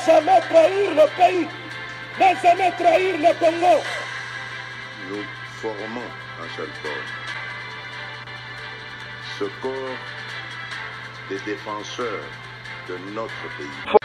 jamais trahir le pays, ne jamais trahir le Congo. Nous formons un seul corps. Ce corps des défenseurs de notre pays.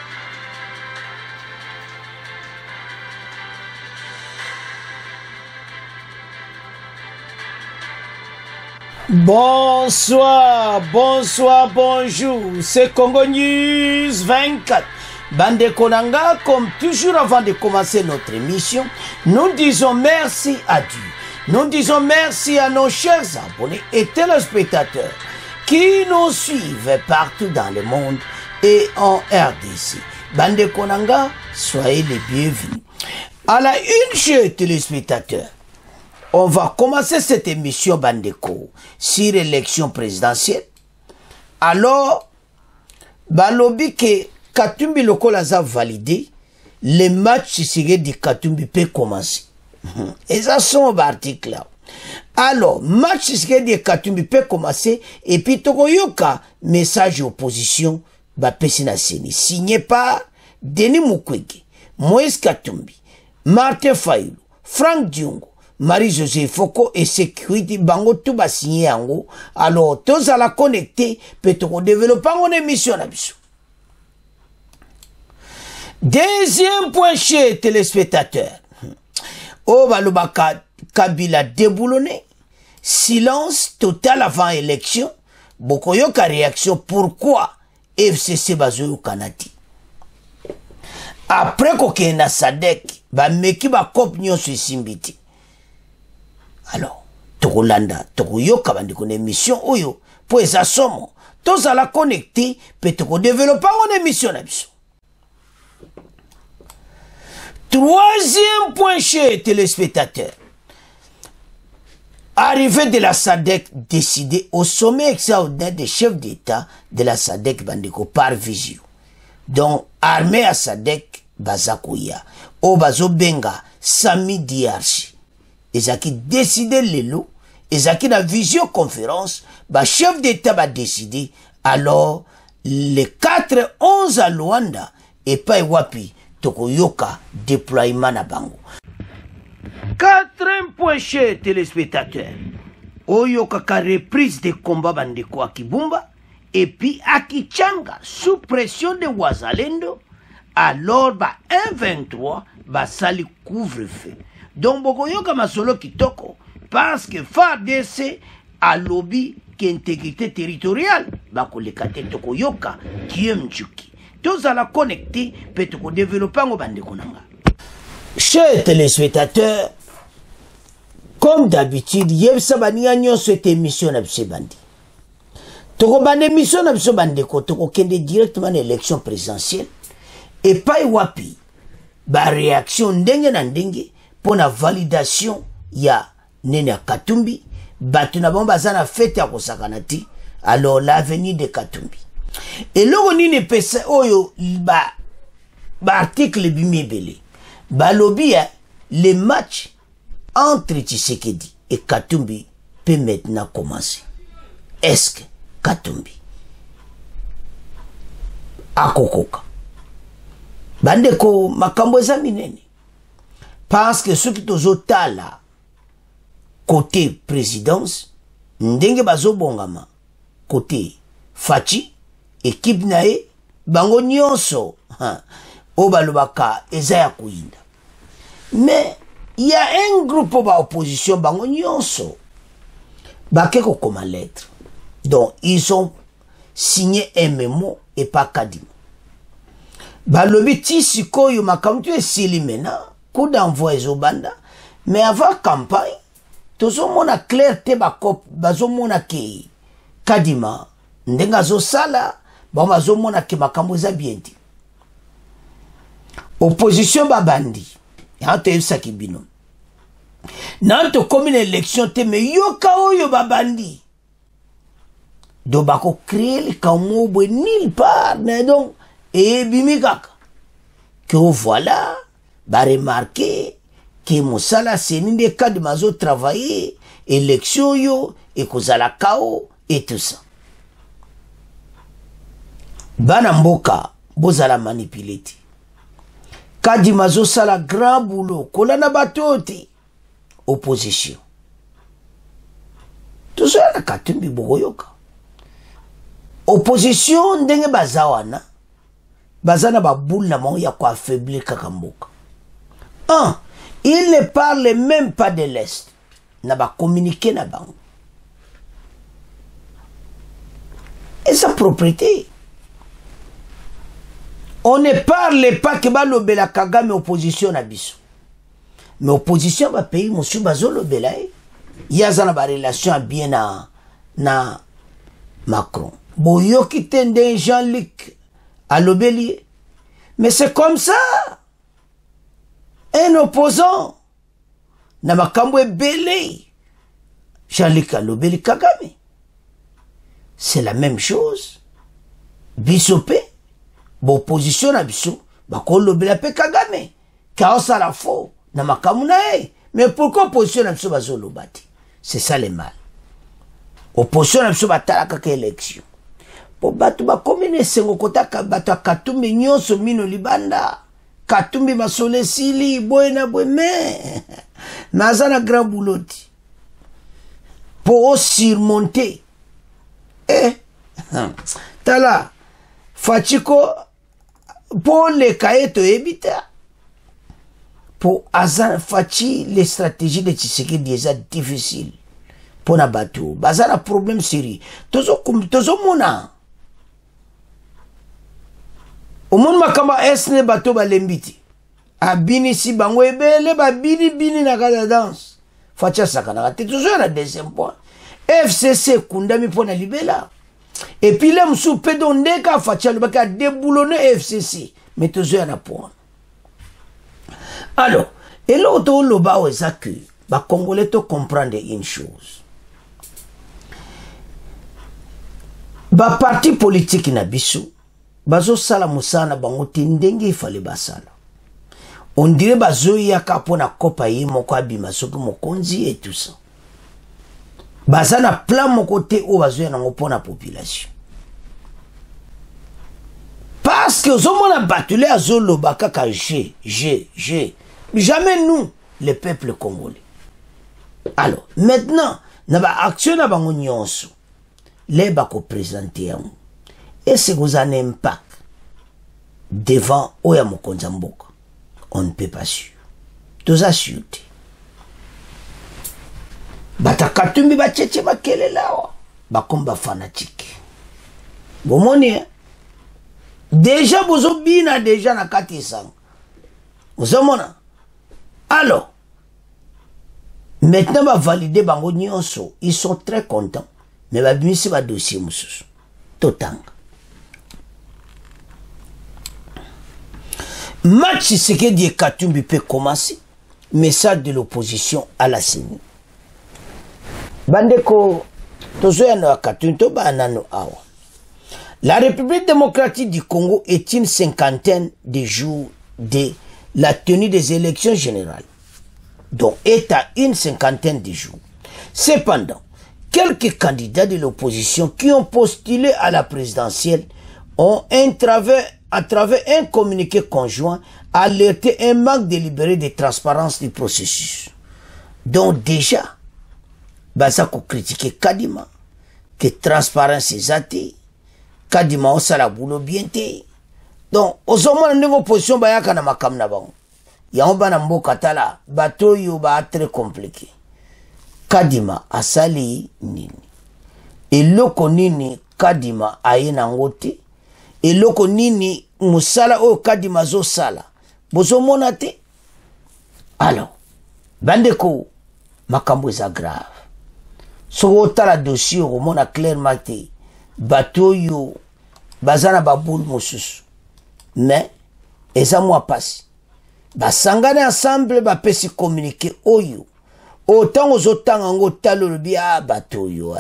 Bonsoir, bonsoir, bonjour, c'est Congo News 24. Bande Konanga, comme toujours avant de commencer notre émission, nous disons merci à Dieu. Nous disons merci à nos chers abonnés et téléspectateurs qui nous suivent partout dans le monde et en RDC. Bande Konanga, soyez les bienvenus. À la une, chers téléspectateurs, on va commencer cette émission Bandeko sur l'élection présidentielle. Alors, balobi que Katumbi Lokola a validé, le match de Katumbi peut commencer. Et ça sont l'article là. Alors, match de Katumbi peut commencer et puis Togoyoka, message opposition, Bapesina Seni, signé par Denis Mukwege, Moïse Katumbi, Martin Fayulu, Franck Diongo, Marie-José Foko et Sécurité Bango tout va signer en haut. Alors, tous à la connecter, peut-on développer une émission là-dessus. Deuxième point chez téléspectateurs. Oh, Balobaka Kabila déboulonné. Silence total avant élection. Bokoyoka réaction. Pourquoi FCC Bazoyo Kanati? Après qu'on a Sadek, ba meki ba kop nyon su simbiti. Alors, Tokolanda, Tokoyoka bandi kon émission oyo, pour esa somo, tous à la connecter, peut-on développer une émission là-dessus. Troisième point chez téléspectateurs. Arrivée de la SADC décidée au sommet extraordinaire des chefs d'État de la SADC Bandeko par visio. Donc, armée à SADC Bazakoya, Obazo Benga, Sami Diarchi. Ils ont décidé les lots, ils ont la visioconférence, le chef d'État va décider. Alors, les 4-11 à Luanda et pas Wapi, Tokoyoka, déploiement à Bango. Quatrième point chez téléspectateurs. Oyoka ka reprise des combats bandeko à Kibumba et puis à Kichanga sous pression de Wazalendo. Alors, M23 va sali couvre-feu. Donc, Bokoyoka Masolo Kitoko, parce que FARDC a lobby qu'intégrité territoriale, Bakolekate Tokoyoka, Kiemchuki. Tous à la connecter, peut-on développer en Bandekonanga. Chers téléspectateurs, comme d'habitude, Yev Sabanianyo cette émission n'abse bandi. Toko bande émission n'abse bandeko, toko kende directement l'élection présidentielle, et pas wapi, ba réaction ndenge na ndenge, pour la validation ya Nene Katumbi, batuna bomba zana fête ya kosakanati, alors l'avenir de Katumbi. Et logo nini pesa oyo ba article bimibele, ba lobby les matchs entre Tshisekedi et Katumbi peut maintenant commencer. Est-ce que Katumbi akokoka? Bandeko makambo eza minene. Parce que ceux qui sont là, côté présidence, ndenge bazo bongama, côté Fachi, équipe nae, bango nyonso, obalobaka ezaya kuinda. Mais, il y a un groupe d'opposition, bango nyonso, bakeko comme lettre. Donc, ils ont signé un mémo et pas Kadima. Balobi tisiko yu makamtu esili mena, coup d'envoi ezobanda, mais avant campagne, tozo mona clarté bakop, bazo mona ke Kadima, ndenga zo sala, bazo mona ke makambo za bienti. Opposition babandi, yanto evsa kibino. Nanto comme une élection te me yoka oyo babandi. Do bako créer le kamobo nulle part, donc, et bimikaka. Que voilà, ba remarquer que Moussala Séninde cas de mazo travailler, élection yo, et kozala kao, et tout ça. Banamboka, bozala manipuleti. Kadima azosala grand boulot kolanda bato te opposition tozoya na Katumbi bokoyoka opposition ndenge baza wana baza na baboule na bango ya koaffaiblir kaka mboka. Il ne parle même pas de l'Est na communiquer na bango et sa propriété. On ne parle pas que balobela Kagame opposition na biso. Mais opposition ba pays monsieur bazolobela yaza na ba relation bien na Macron. Boyoki tende Jean-Luc alobeli. Mais c'est comme ça. Un opposant na makambo ebele Jean-Luc alobeli Kagame. C'est la même chose. Bisopé opposition na biso bakolobela pe Kagame kaosa la faux na makamu na e. Mais pourquoi opposition na biso bazolobati? C'est ça le mal. Opposition na biso batala kaka élection po batu bakomene sengo kotaka batu Katumbi nyonso mino libanda Katumbi masole sili boena boeme naza na grand boulot pour surmonter tala Fachiko pour les cahiers ebita pour Azan Fachi les stratégies de Tshisekedi déjà difficiles pour na bateau bazana problème sérieux tozo mona au monde makamba esne bateau balembiti abini si bango ebele ba bini na kala danse Facha sakana te toujours na deuxième point FCC kundami pour na libela. Et puis là, je peux donner qu'à Facha, le a déboulonné FCC. Mais tout ça, na point. Alors, et l'autre, le bas, c'est que, les Congolais te comprendre une chose. Les partis politiques na biso, bazo sala musana bango tindenge ifale basala. On dirait bazo yaka pona kopa yi moko abima soki mokonzi et tout ça. Bazana plan mon côté où bazo yana ngopona population. Parce que on a battu à Zolo Bakaka jamais nous, le peuple congolais. Alors, maintenant, na ba action na bango nyonso. Les bako présenter et c'est vous un impact devant Oya Mokonza Mboka. On ne peut pas sûr. Tous assurés. Bata Katumbi ba tchétché ba kele lawa. Ba komba fanatique. Bomoni déjà bozo bina déjà na kati sang. Ozomona. Alors maintenant ba valider bango nyonso, ils sont très contents. Mais ba bimisi ba dossier mususu. Totanga. Match Tshisekedi et Katumbi peut commencer. Message de l'opposition à la CENI. Bandeko tozoyano ya Katumbi to banano awa. La République démocratique du Congo est une cinquantaine de jours de la tenue des élections générales. Donc est à une cinquantaine de jours. Cependant, quelques candidats de l'opposition qui ont postulé à la présidentielle ont à travers un communiqué conjoint alerté un manque délibéré de transparence du processus. Donc déjà, Basako critiqué Kadima, que transparence est athée, Kadima osala boulot bien té. Donc, aux hommes de l'opposition, bayaka na makam na bango. Yango na mboka tala, bato yo ba très compliqué. Kadima asali nini. Eloko nini Kadima ayena ngote. Eloko nini musala o Kadima zo sala. Bozo monate. Alors, bandeko, makambo eza grave. So tala dossier o mona clairement te. Bato yo bazana baboul mosusu. Mais, eza mwa pasi. Basangane ensemble bapesi communiquer oyo. Autant aux autant en otalo le bia bato yo.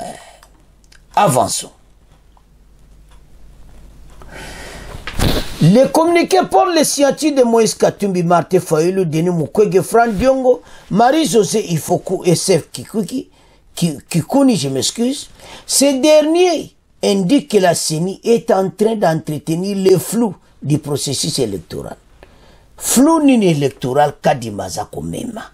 Avançons. Les communiqués pour les scientifiques de Moïse Katumbi, Martin Fayulu, Denis Mukwege, Franck Diongo, Marie-José Ifoku et Sef Kikuni, je m'excuse. Ces derniers indiquent que la CENI est en train d'entretenir le flou du processus électoral. flou nini électoral kadimaza komema.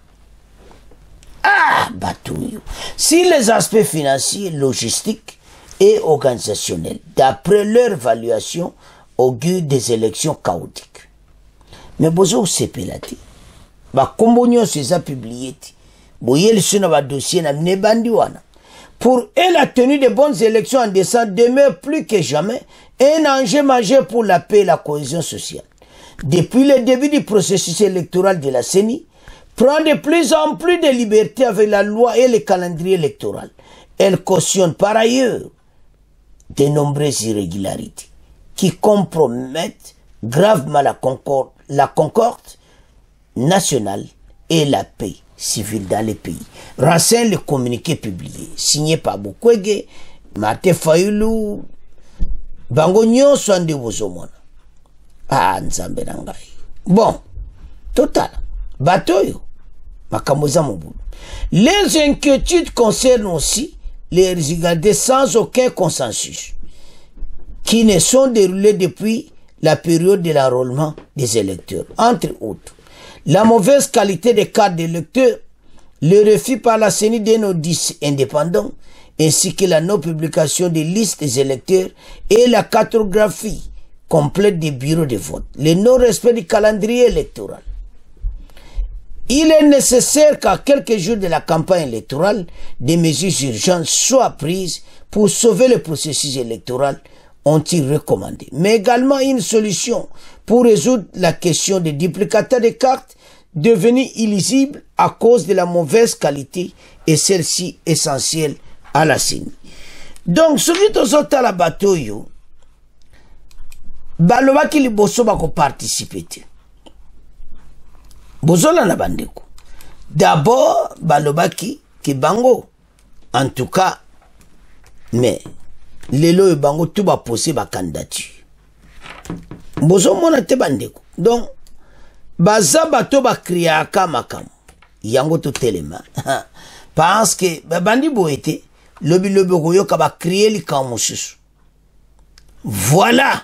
Ah, Batouyo. Si les aspects financiers, logistiques et organisationnels, d'après leur évaluation, augurent des élections chaotiques. Mais bozo sepelati. Ba kombonyo seza publié. Boyel suna ba dossier na mnebandiwana. Pour eux, la tenue de bonnes élections en décembre demeure plus que jamais un enjeu majeur pour la paix et la cohésion sociale. Depuis le début du processus électoral de la CENI, prend de plus en plus de liberté avec la loi et le calendrier électoral. Elle cautionne par ailleurs de nombreuses irrégularités qui compromettent gravement la concorde nationale et la paix civile dans les pays. Renseigne le communiqué publié, signé par Mukwege, Martin Fayulu, Bango nyonso ande bozomona. Ah, nzambe na ngai. Bon, total, batoyo, makamoza mobulu. Les inquiétudes concernent aussi les irrégularités sans aucun consensus, qui ne sont déroulées depuis la période de l'enrôlement des électeurs. Entre autres, la mauvaise qualité des cartes d'électeurs, le refus par la CENI d'un audit indépendant, ainsi que la non-publication des listes des électeurs et la cartographie complète des bureaux de vote, le non-respect du calendrier électoral. Il est nécessaire qu'à quelques jours de la campagne électorale, des mesures urgentes soient prises pour sauver le processus électoral, ont-ils recommandé. Mais également une solution pour résoudre la question des duplicateurs de cartes devenus illisibles à cause de la mauvaise qualité et celle-ci essentielle à la CENI. Donc, ce qui est à la bateau, balobaki liboso bako participer. Bozola na bandeko. D'abord, balobaki ki bango. En tout cas, mais lelo bango tout ba posé ba candidature. Bozo mona te bandeko. Donc, baza bato ba kriaka makam. Yango to telema. Parce que bandi boete lobi koyoka ba krier li kamususu. Voilà.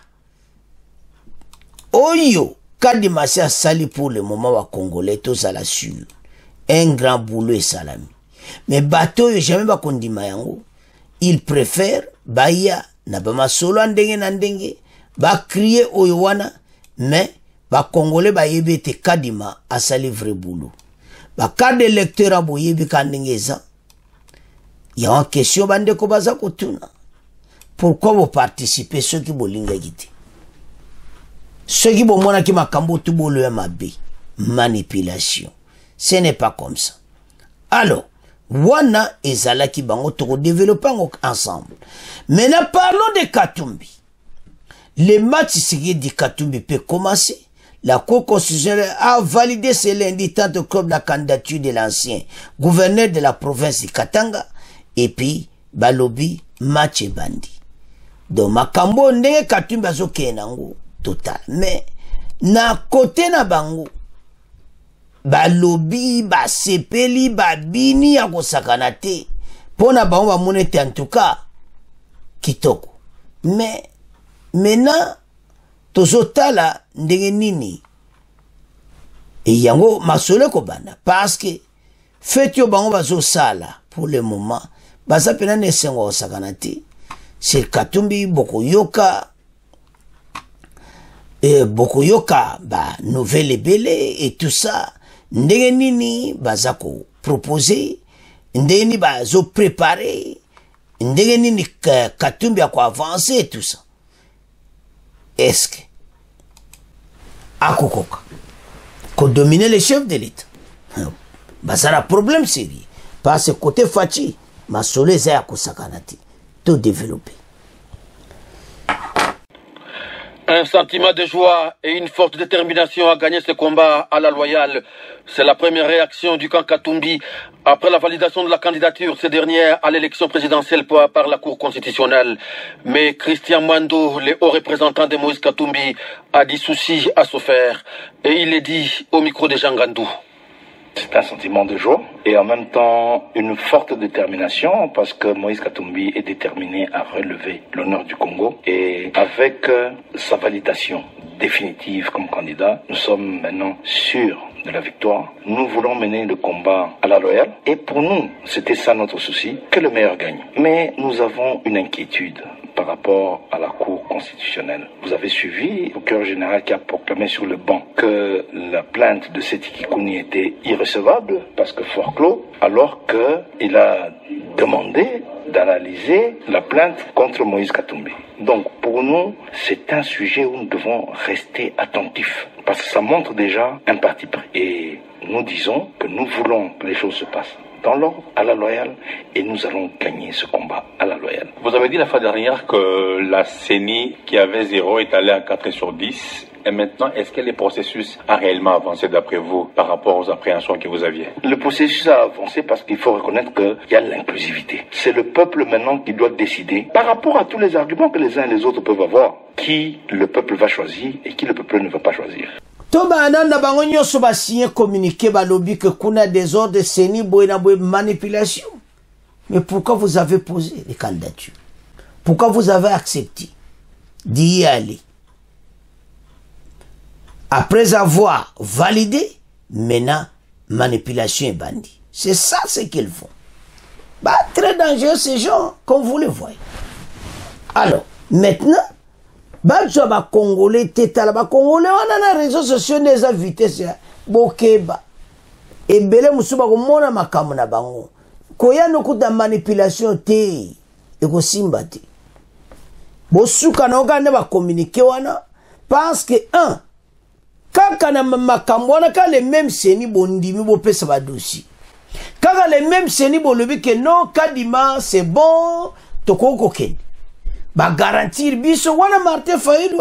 Oyo, Kadimasi a sali pour le moment wa Congolais, tous à la sur. Un grand boulot et salami. Mais bateau, jamais ba kondima yango. Il préfère, baya, na bama solo andenge nandenge, ba crier oyo wana, mais, ba Congolais ba yebete Kadima a sali vrai boulot. Ba carte d'électeur a bo yebi kandenge za. Ya en question bande ko baza kotuna. Pourquoi vous participez ceux qui bolinga gite? Ceux qui vont qui m'a cambo tout beau le MAB. Manipulation. Ce n'est pas comme ça. Alors, wana et Zala qui bango to développer ensemble. Maintenant, parlons de Katumbi. Le match de Katumbi peut commencer. La Cour constitutionnelle a validé ce lundi 30 octobre la candidature de l'ancien gouverneur de la province de Katanga et puis Balobi match bandi. Donc, Makambo ndenge Katumbi azo kenango. Total. Mais, na côté na bango, ba lobby, ba sepeli, ba bini ya kosakana te. Pona bango ba monete en tout cas, kitoko. Mais, maintenant, tozotala ndenge nini. Et yango masole ko banda. Parce que, fait yo bango bazo sala, pour le moment, baza pena nesengo kosakana te. C'est Katumbi, Bokoyoka, Bokoyoka, ba, nouvelle ebele, et tout ça, ndenge nini, bazako proposer, ndenge nini, bazo préparer, ndenge nini, Katumbi a quoi avancer, et tout ça. Est-ce que, akokoka, qu'on domine les chefs de l'État? Bah, ça a un problème sérieux. Parce que côté Fachi, ma solé, c'est à Kosakanati, tout développé. Un sentiment de joie et une forte détermination à gagner ce combat à la loyale. C'est la première réaction du camp Katumbi après la validation de la candidature ces dernières à l'élection présidentielle par la Cour constitutionnelle. Mais Christian Mando, le haut représentant de Moïse Katumbi, a dit souci à se faire. Et il est dit au micro de Jean Gandou. C'est un sentiment de joie et en même temps une forte détermination parce que Moïse Katumbi est déterminé à relever l'honneur du Congo et avec sa validation définitive comme candidat, nous sommes maintenant sûrs de la victoire. Nous voulons mener le combat à la loyale et pour nous, c'était ça notre souci, que le meilleur gagne. Mais nous avons une inquiétude par rapport à la Cour constitutionnelle. Vous avez suivi le procureur général qui a proclamé sur le banc que la plainte de Seti Kikouni était irrecevable parce que fort clos, alors qu'il a demandé d'analyser la plainte contre Moïse Katumbi. Donc pour nous, c'est un sujet où nous devons rester attentifs parce que ça montre déjà un parti pris. Et nous disons que nous voulons que les choses se passent dans l'ordre, à la loyale, et nous allons gagner ce combat à la loyale. Vous avez dit la fois dernière que la CENI qui avait 0 est allée à 4/10. Et maintenant, est-ce que le processus a réellement avancé d'après vous par rapport aux appréhensions que vous aviez? Le processus a avancé parce qu'il faut reconnaître qu'il y a l'inclusivité. C'est le peuple maintenant qui doit décider par rapport à tous les arguments que les uns et les autres peuvent avoir, qui le peuple va choisir et qui le peuple ne va pas choisir. Toba ananda bango nyoso ba signé communiqué ba lobby que kuna désordre CENI boy na boy manipulation. Mais pourquoi vous avez posé les candidatures? Pourquoi vous avez accepté d'y aller? Après avoir validé, maintenant, manipulation et bandit. C'est ça ce qu'ils font. Bah, très dangereux ces gens, comme vous le voyez. Alors, maintenant, bah, tu vas Congolais, tétala, bah, Congolais, on a les réseaux sociaux, des invités, c'est Bokeba. Et Belé Moussouba, on a ma kamuna bango. Koya no kuta manipulation te, et ko simbati. Bosuka na oka ne va communiquer wana, parce que, un, kaka na makambo wana ka les mêmes seni bondimi bo pesa ba dossier. Kaka les mêmes seni bo lebi que non kadima c'est bon tokoko ken. Ba garantir biso wana Martin Fayulu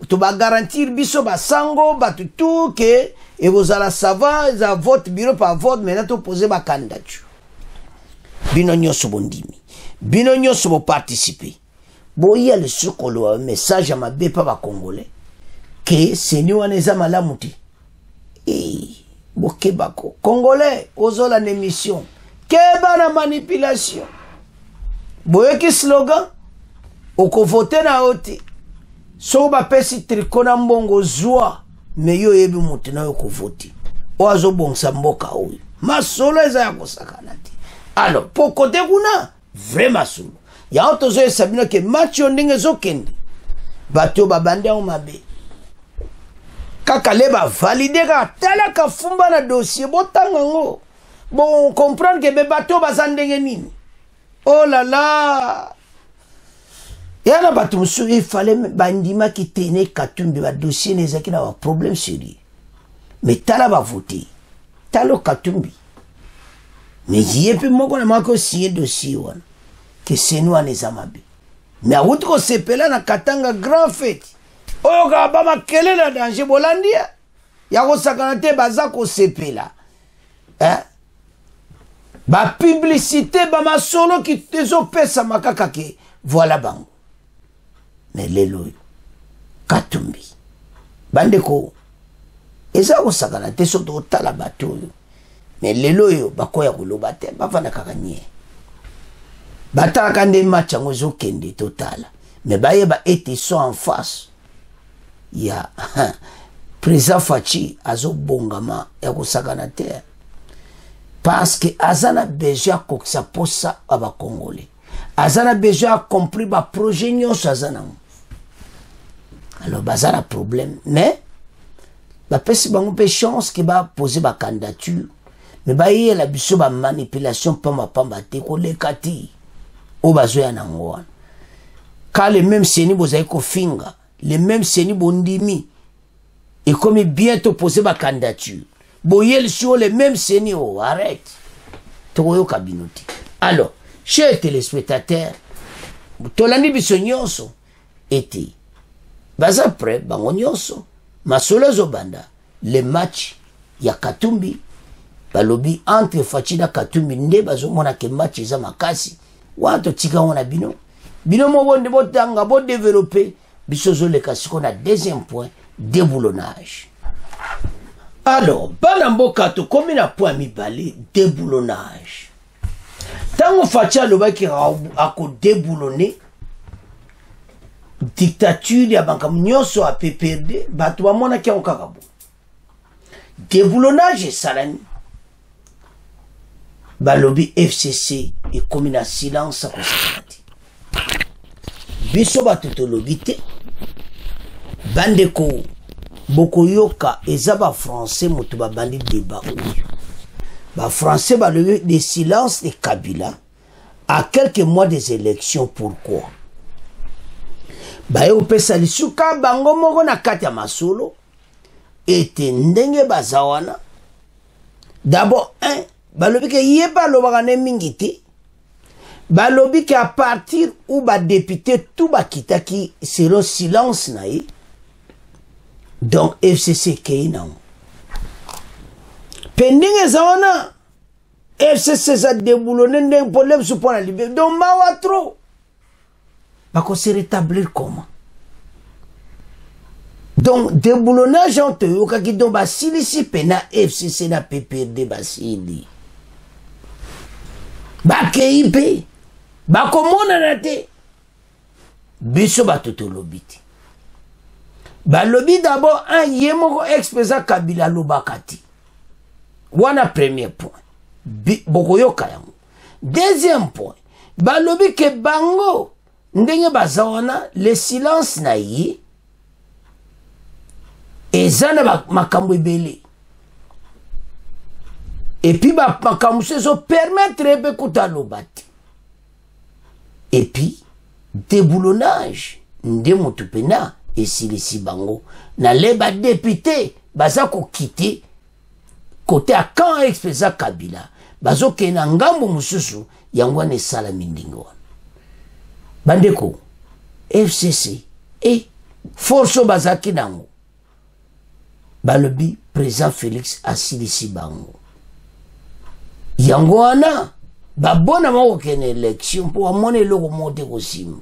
to ba garantir biso ba sango ba tout que et vous allez savoir za vote bureau par vote maintenant to poser ba candidature. Bino nyoso bondimi. Bino nyoso bo participer. Bo y a le sukolo message à ma bepa ba congolais. Que seni wana eza malamu te. Bokebako Congolais ozola na émission keba na manipulation boyeki slogan oko voter na oti so ba pesi tricot na mbongo zwa me yo yebi mutu na yo ko voter o azo bongsa mboka oyo masolo eza ya kosakana te. Alors pour côté kuna vraiment solo ya otozo esabino ke match ndenge zokende bato babande o mabe kaka leba validé ka tala ka fumba na dossier botanga ngo bon comprendre que be bato bazandenge nini. Oh là là yana bato musu il fallait bandima ki tene Katumbi ba dossier nezaki na ba problème sérieux mais tala ba voter talo Katumbi mais yepe moko na mako signer dossier wana que c'est nous anezamabe mais a outro sepela na Katanga grand fête. Oyo ka ba makele na danger bolandia ya ko sakana te baza ko sepela ba publicité ba masolo ki tezo pesa makaka ke voilà bango mais lelo Katumbi bande ko eza ko sakana te so to tala bato mais lelo yo bakoya ko loba te ba vana kaka nie bataka kande match ngozo kende totala mais ba yeba ete so en face. Il y a président Fachi azo bongama ya kusakana te parce que azana besoin ko sa posa aba congolais azana besoin compris ba projet nyonso azana alors bazana problème mais ba pesi bango pe chance que ba poser ba candidature mais ba y la biso ba manipulation pamba te ko lekati o bazo ya nango quand les mêmes seni bozai ko finga les mêmes seni bondimi et comme bientôt poser ma candidature boyel sur les mêmes seni oh arrête toyo kabinoti. Alors chers téléspectateurs tolandi biso nyonso ete baza prêt bango nyonso masolo zobanda le match ya Katumbi balobi entre Fachi na Katumbi nde bazomona ke match eza makasi wato tika wana bino mo bonde botanga bo développer bisozo le kasiko na deuxième point déboulonnage. Alors, Banamboka to comme na point mibale déboulonnage. Tango fatia loba ki ako déboulonner dictature ya banka nyonso a PPRD bato ba mona ki on kakabo. Déboulonnage salani. Balobi FCC et comme na silence ko sakati. Biso bato lobi te. Bandeko Bokoyoka ezaba français mutu ba bandi débat oyo. Ba français ba lever des silences de Kabila à quelques mois des élections. Pourquoi? Ba yo pesa lisuka bango moko na kati ya masolo ete ndenge bazawana. D'abord balobi ke yeba lobaka ne mingi te. Balobi ke à partir où ba député tout ba kitaki selon silence na ye. Donc FCC keina pending ezona FCC za déboulonné ndeng problème sur pour la liberté donc mawa trop bako se rétablir comment donc déboulonnage en te yoka ki donc basili si pena FCC na PPRD basili bakeipe bako mona nate biso batoto lobiti. Balobi d'abord un yemoko ex-président Kabila lobakati. Wana premier point. Bokoyoka yango. Deuxième point. Balobi ke bango ndenge bazawana le silence na ye ezana makambo ebele. Et puis makambo sezo permettre be kuta lobati. Et puis déboulonnage nde motu pena et si les Sibango na leba député bazako quitter côté à quand ex-président Kabila bazo kena ngambo mususu yangwane sala mindingo bandeko FCC et force bazaki nango balobi président Félix Asili Sibango yangwana babona moko kene élection pour amone loko monte ko simba.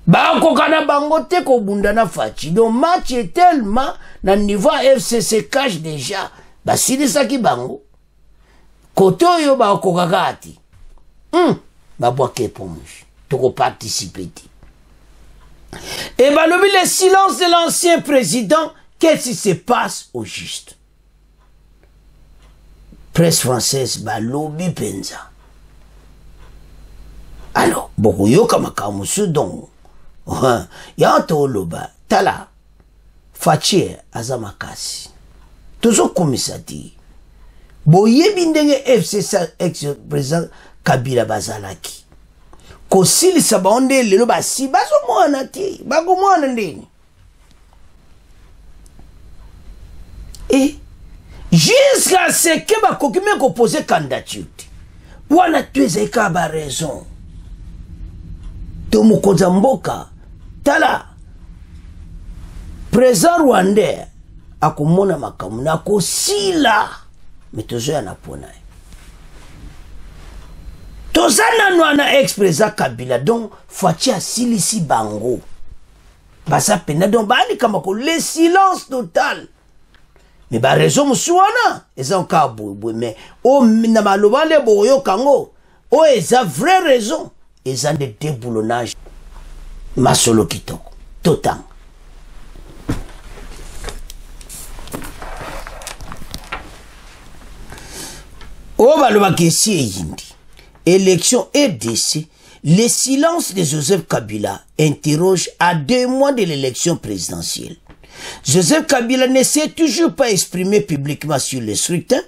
Bako kana bango te ko bundana fachi. Donc match est tellement na niveau FCC cache déjà. Basili saki bango. Koto yo bako kakati. Babwa ke ponge. Toko participer. Et balobi le silence de l'ancien président. Qu'est-ce qui se passe au juste? Presse française balobi penza. Alors, bokoyoka makamusu donc. Yanto loba tala fachi azamakasi tozo komisati boyebi ndenge FCC ex-président Kabila bazalaki kosilisa baonde lelo basi bazomwana te bagomwana ndeni et jusqu'à ce que bakokime ko poser candidature wana tuezeka ba raison to mukonza mboka tala président rwandais akomona makamu na kosila metozo ya napona tozana nwana ex-président Kabila donc fachi asilisi bango basa pena donc bani kama ko le silence total mais ba raison musuana eza encore boy mais o na maloba le boyo kango o eza vraie raison eza de déboulonnage masolo kitoko total. O baloba kesi yindi élection RDC, le silence de Joseph Kabila interroge à 2 mois de l'élection présidentielle. Joseph Kabila ne s'est toujours pas exprimé publiquement sur le scrutin.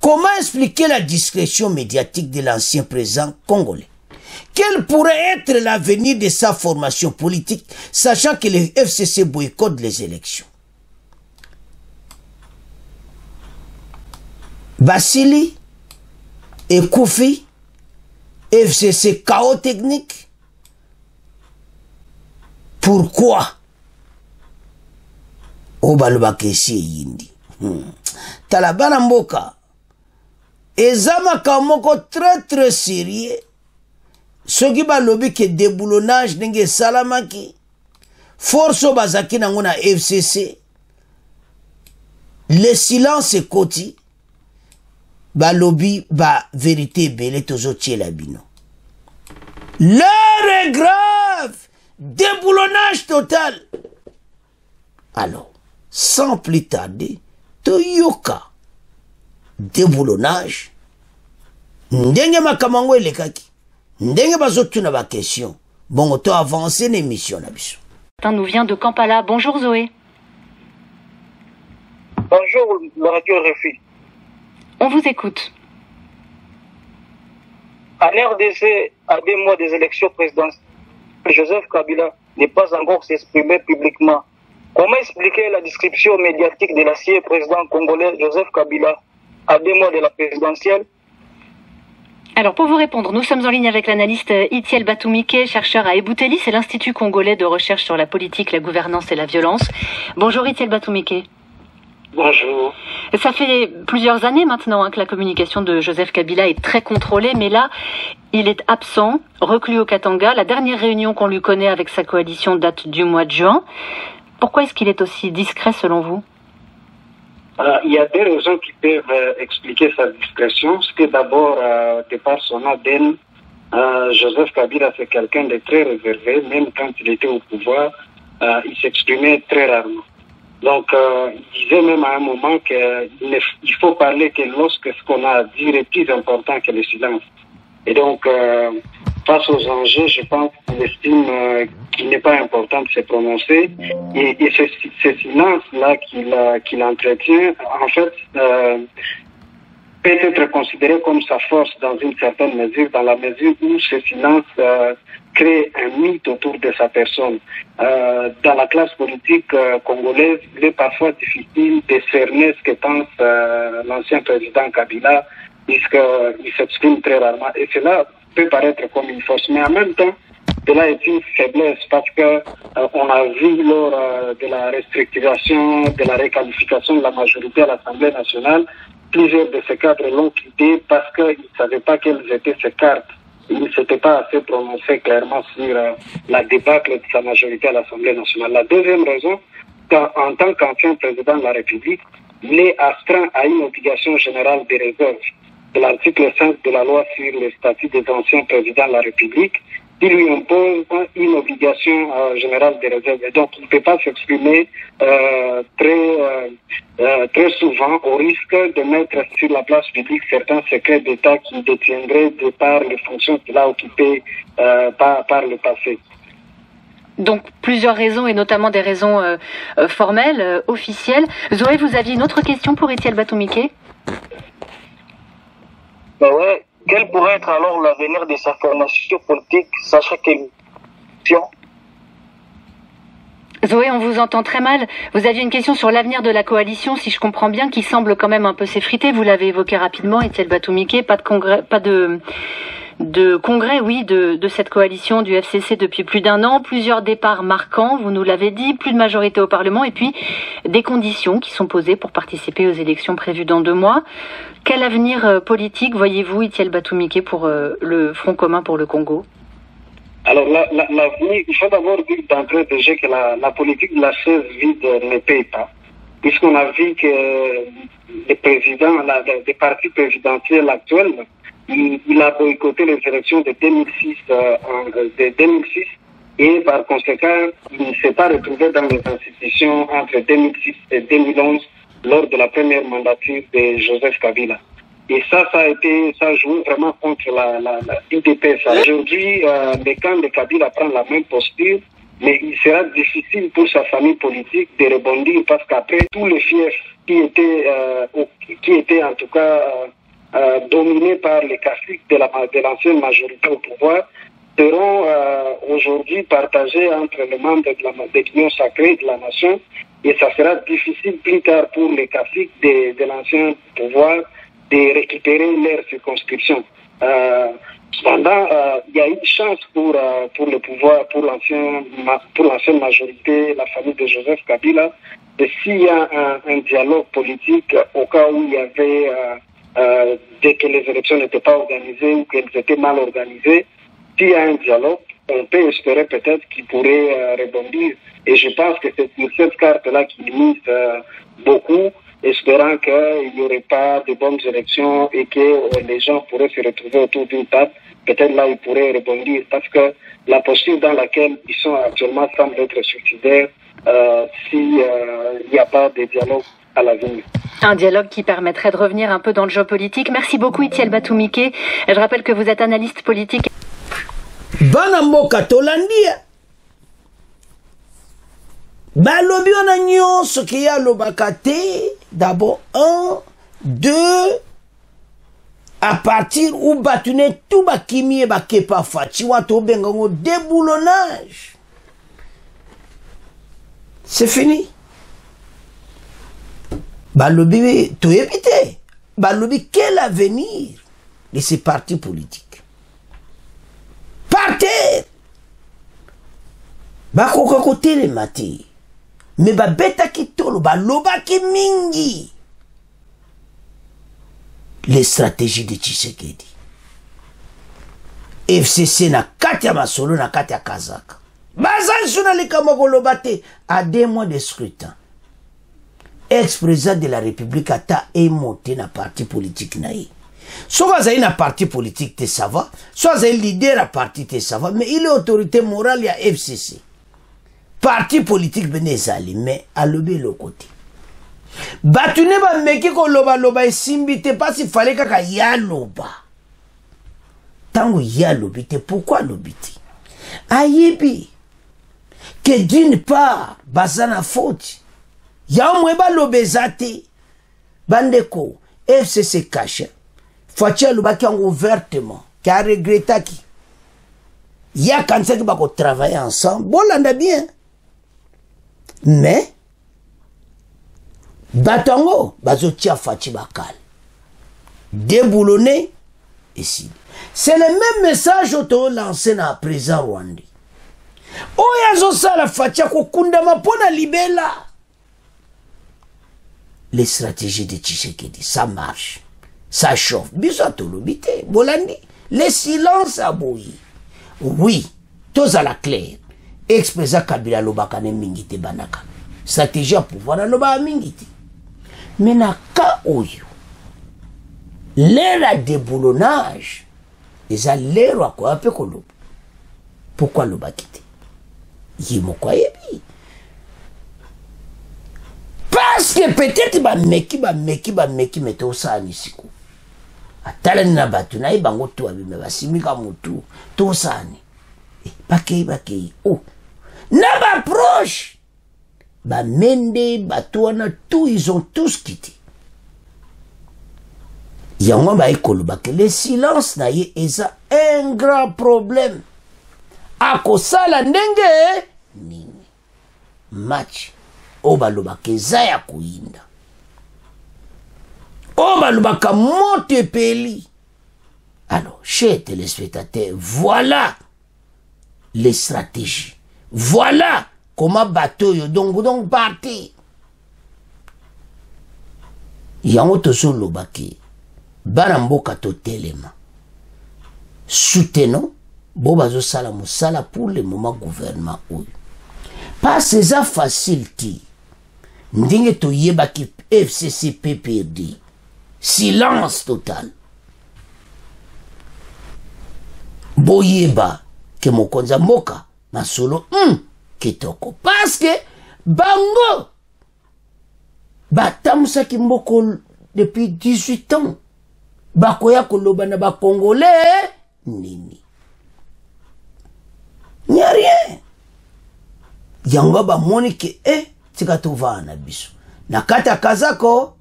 Comment expliquer la discrétion médiatique de l'ancien président congolais? Quel pourrait être l'avenir de sa formation politique, sachant que le FCC boycotte les élections? Basili et Koufi, FCC chaos technique. Pourquoi? Obaluba kesi yindi. Talabana mboka. Ezama kamoko très sérieux. Ce qui va lobby que déboulonnage n'enge salamaki. Force bazaki nango na FCC. le silence ekoti balobi ba vérité belé tozotiela bino. L'heure est grave, déboulonnage total. Alors, sans plus tarder, toyoka déboulonnage ndenge makamango elekaki ndenge bazotuna ba question bon to avancer l'émission na biso. Nous vient de Kampala. Bonjour Zoé. Bonjour le radio RFI. On vous écoute. À l'RDC, à 2 mois des élections présidentielles, Joseph Kabila n'est pas encore s'exprimer publiquement. Comment expliquer la description médiatique de l'ancien président congolais Joseph Kabila à 2 mois de la présidentielle? Alors pour vous répondre, nous sommes en ligne avec l'analyste Itiel Batumike, chercheur à Ebouteli, c'est l'Institut congolais de recherche sur la politique, la gouvernance et la violence. Bonjour Itiel Batumike. Bonjour. Ça fait plusieurs années maintenant que la communication de Joseph Kabila est très contrôlée, mais là, il est absent, reclus au Katanga. La dernière réunion qu'on lui connaît avec sa coalition date du mois de juin. Pourquoi est-ce qu'il est aussi discret selon vous? Il y a des raisons qui peuvent expliquer sa discrétion. C'est d'abord, de par son ADN, Joseph Kabila, c'est quelqu'un de très réservé. Même quand il était au pouvoir, il s'exprimait très rarement. Donc, il disait même à un moment qu'il faut parler que lorsque ce qu'on a à dire est plus important que le silence. Et donc, face aux enjeux, je pense qu'il estime qu'il n'est pas important de se prononcer. Et ce silence-là qu'il entretient, en fait, peut être considéré comme sa force dans une certaine mesure, dans la mesure où ce silence crée un mythe autour de sa personne. Dans la classe politique congolaise, il est parfois difficile de cerner ce que pense l'ancien président Kabila, puisqu'il s'exprime très rarement. Et cela peut paraître comme une force, mais en même temps, cela est une faiblesse parce que on a vu lors de la restructuration, de la requalification de la majorité à l'Assemblée nationale, plusieurs de ces cadres l'ont quitté parce qu'ils ne savaient pas quelles étaient ces cartes. Il ne s'était pas assez prononcé clairement sur la débâcle de sa majorité à l'Assemblée nationale. La deuxième raison, en tant qu'ancien président de la République, il est astreint à une obligation générale de réserve. C'est l'article 5 de la loi sur le statut des anciens présidents de la République qui lui impose une obligation générale de réserve. Et donc, il ne peut pas s'exprimer très souvent au risque de mettre sur la place publique certains secrets d'État qu'il détiendrait de par les fonctions qu'il a occupées par le passé. Donc plusieurs raisons et notamment des raisons formelles, officielles. Zoé, vous aviez une autre question pour Itiel Batumike? Ben ouais. Quel pourrait être alors l'avenir de sa formation politique, sachant qu'elle... Zoé, on vous entend très mal. Vous aviez une question sur l'avenir de la coalition, si je comprends bien, qui semble quand même un peu s'effriter. Vous l'avez évoqué rapidement, Itiel Batumike, pas de congrès, oui, de cette coalition du FCC depuis plus d'1 an, plusieurs départs marquants, vous nous l'avez dit, plus de majorité au Parlement et puis des conditions qui sont posées pour participer aux élections prévues dans 2 mois. Quel avenir politique voyez-vous, Itiel Batumike, pour le Front commun pour le Congo? Alors, l'avenir, il faut d'abord dire d'entrée de jeu que la politique de la chaise vide ne paye pas, puisqu'on a vu que les présidents, des partis présidentiels actuels, il a boycotté les élections de 2006, et par conséquent, il ne s'est pas retrouvé dans les institutions entre 2006 et 2011 lors de la première mandature de Joseph Kabila. Et ça a joué vraiment contre la UDPS. Aujourd'hui, le camp de Kabila prend la même posture, mais il sera difficile pour sa famille politique de rebondir parce qu'après, tous les fiefs qui étaient en tout cas dominés par les caciques de l'ancienne majorité au pouvoir seront aujourd'hui partagés entre les membres de l'Union sacrée de la nation, et ça sera difficile plus tard pour les caciques de l'ancien pouvoir de récupérer leur circonscription. Cependant, il y a une chance pour le pouvoir, pour l'ancienne majorité, la famille de Joseph Kabila, et s'il y a un dialogue politique au cas où il y avait, dès que les élections n'étaient pas organisées ou qu'elles étaient mal organisées, s'il y a un dialogue, on peut espérer peut-être qu'il pourrait rebondir. Et je pense que c'est sur cette carte-là qu'il mise beaucoup. espérant qu'il n'y aurait pas de bonnes élections et que les gens pourraient se retrouver autour d'une table. Peut-être là, ils pourraient rebondir parce que la posture dans laquelle ils sont actuellement semble être suicidaire s'il n'y a pas de dialogue à l'avenir. Un dialogue qui permettrait de revenir un peu dans le jeu politique. Merci beaucoup, Itiel Batoumike. Je rappelle que vous êtes analyste politique. Bana mboka tolandia. Balobi wana nyonso ki ya lobaka te. D'abord, 1, 2, à partir où batune tout bakimi et bakepa fachi wato bengango déboulonnage. C'est fini. Balobi, tout évité. Balobi, quel avenir de ces partis politiques? Par terre. Bakoka kote le mati. Mais beta ki tolo, loba ki mingi. Les stratégies de Tshisekedi. FCC na kati ya masolo na kati ya Kazaka. Bazansu na lika mokolobate à 2 mois de scrutin. Ex-président de la République ata monté na parti politique naï. Soit il na parti politique te ça va, soit il leader à parti te ça va, mais il est autorité morale ya FCC. Parti politique benezali, mais à l'obé le côté. Batune ba meki ko loba esimbi te pas il fallait kaka ya loba. Tango ya lobite, pourquoi lobite? Ayebi que d'une part bazana faute. Ya mweba lobezate bandeko FCC cache. Fatia lobaki en ouvertement qui a regretté qui. Ya kanisa qui va travailler ensemble, bon landa bien. Mais batango bazotia Fati bakal déboulonné ici. C'est le même message auto lancé dans le président rwandais. Oyazo sala Fatia kokunda mapona libela. Les stratégies de Tshisekedi, ça marche, ça chauffe. Bisoto lobite, bolandi, les silences à bouillir. Oui, tous à la claire. Ex-président Kabila lobakane mingite banaka. Stratégie à pouvoir loba mingite. Mais na ka oyo, l'ère à déboulonnage, ils a l'ère à quoi peu kolobo. Pourquoi lobakite? Yimo kwa yebi. Parce que peut-être ba meki meto sa nisiko. Atala na batu na ibango to abime basimika mutu to sani. Bakei. Oh. Na ba proche. Ba mende batuana tout ils ont tous quitté. Yango ba ikolo bake le silence na ye eza un grand problème. Akosala ndenge nini. Match Oba lobaka zaya kuinda. Oba lobaka monte peli. Alors, chers téléspectateurs, voilà les stratégies. Voilà comment bateau yo donc parti. Yango toso lobaki. Baramboka to telema. Soutenons Bobazo sala musala pour le moment gouvernement ou. Pas c'est facile ti. Ndinge to yeba ki FCC PPRD. Silence total. Boyeba ke mokonza moka masolo kitoko. Parce que bango batamusa ki mboko depuis 18 ans. Bakoya koloba na ba Congolais nini. N'y a rien. Yango ba monike tika tuva na biso. Na kata kazako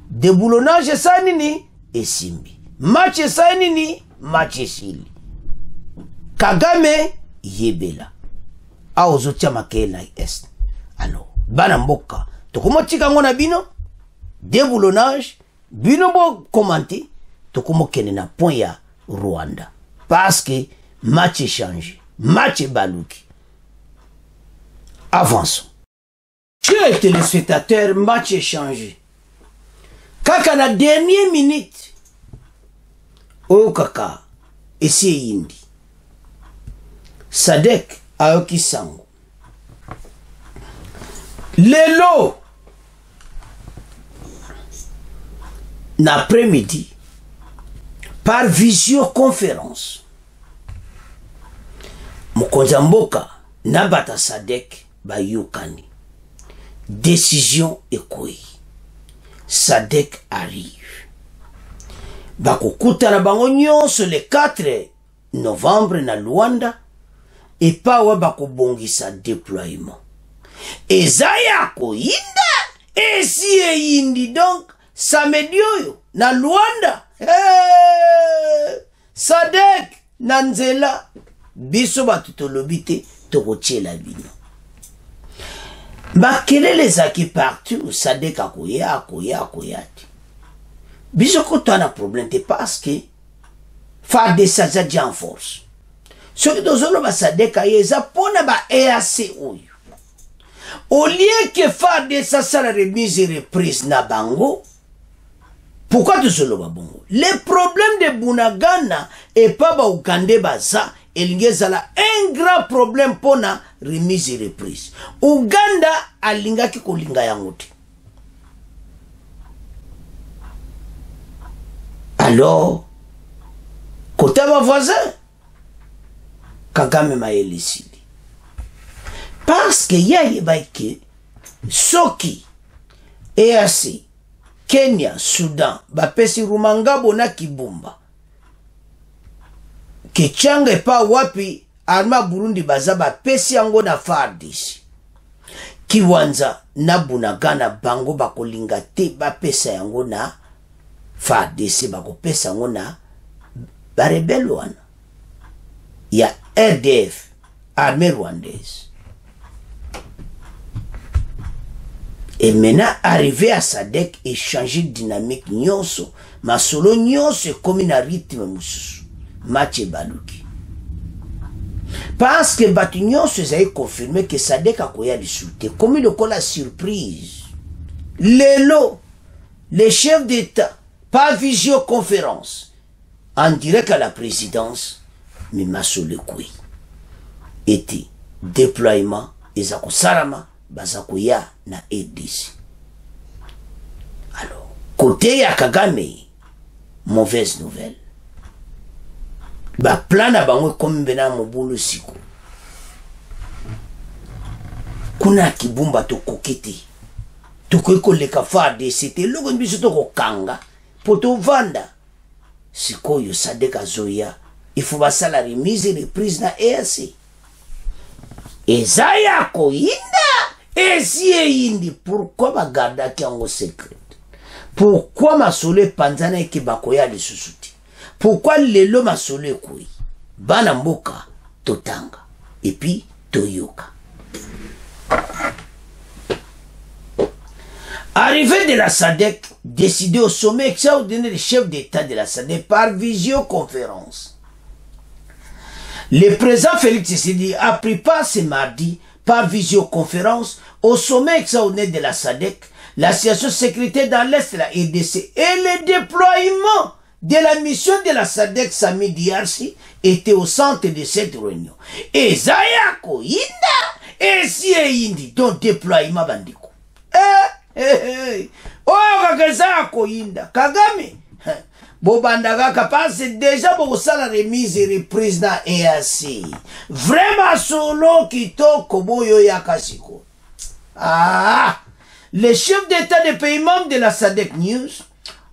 déboulonnage sa nini esimbi. Match sa nini match esili. Kagame yebela. Aozotia makela est. Alors, bana mboka. Tokomotika ngona bino déboulonnage bino bo commenter tokomokene na point ya Rwanda. Parce que match est changé. Match est balouki. Avançons. Chers téléspectateurs, match est changé. Kaka na dernière minute. Oh kaka. Essaye indi. Sadek aoki sango. Lelo. l'après-midi, par visioconférence, mokonzi mboka na bata Sadek bayokani. Décision ekoi. Sadek arrive. Bakokutana bango nyonso le 4 novembre na Luanda et pa wa bakobongisa déploiement. Ezaya koinda esi eyindi donc samedi oyo na Luanda. Sadek na nzela biso batutolobi te tokotiela bino. Makelele zaki partout Sadek akoya ti. Biso kotana problème te parce que Fade Sazaji en force. Ce qui dozolo ba Sadek ayeza pona ba EAC oyo. Au lieu que Fade Sasa la remise et reprise na bango, pourquoi dozolo ba bongo? Le problème de Bunagana et pas ba Ugande baza elingezala un grand problème pona remise et reprise. Uganda alingaki kolinga yango te. Alors, côté ma voisin, Kagame Mayele Sili. Parce que ya yebaike, Soki, EAC, Kenya, Soudan, bapesi Rumangabo na Kibumba. Kechanga pa wapi, arma Burundi baza bapesi yango na FARDC. Kiwanza na Bunagana bango bakolinga te bapesa yango na FARDC bakopesa yango na barebel wana. Ya RDF, armée rwandaise. Et maintenant, arrivé à Sadek et changer de dynamique nyonso, masolo nyonso comme un rythme mususu. Mathieu Baluki. Parce que batu nyonso ont confirmé que Sadek a koya discuté. Comme il a la surprise. Lelo, le chef d'État, par visioconférence, en direct à la présidence, mais masolo koui. Était déploiement, ezako salama, bazakoya na EDC. Alors, côté ya Kagame, mauvaise nouvelle. Ba plan na bango comme bena mobulu siko. Kuna Kibumba to kokete. To ko leka FARDC c'était logo biso to kokanga poto vanda. Siko yo Sadek azoya. Il faut basala remise et reprise na EAC. Ezaya ko inda. Esi indi pourquoi ba garda ki ango secret? Pourquoi masole panzana ki bakoya de susuti? Pourquoi les lots ma solé koui? Banamboka, Totanga, et puis Toyoka. Arrivé de la SADC, décidé au sommet extraordinaire des chefs d'État de la SADC par visioconférence. Le président Félix Tshisekedi a pris part ce mardi par visioconférence au sommet extraordinaire de la SADC, la situation sécurité dans l'Est de la RDC et le déploiement de la mission de la SADC Sami Diarsi était au centre de cette réunion. Et Zayako Inda, et si Indi, donc déploiement bandiko. Oh, Zayako Inda, Kagame. Bobandaga passe déjà pour ça la remise et reprise dans EAC. Vraiment solo kito koboyo yakasiko. Ah, les chefs d'État des pays membres de la SADC News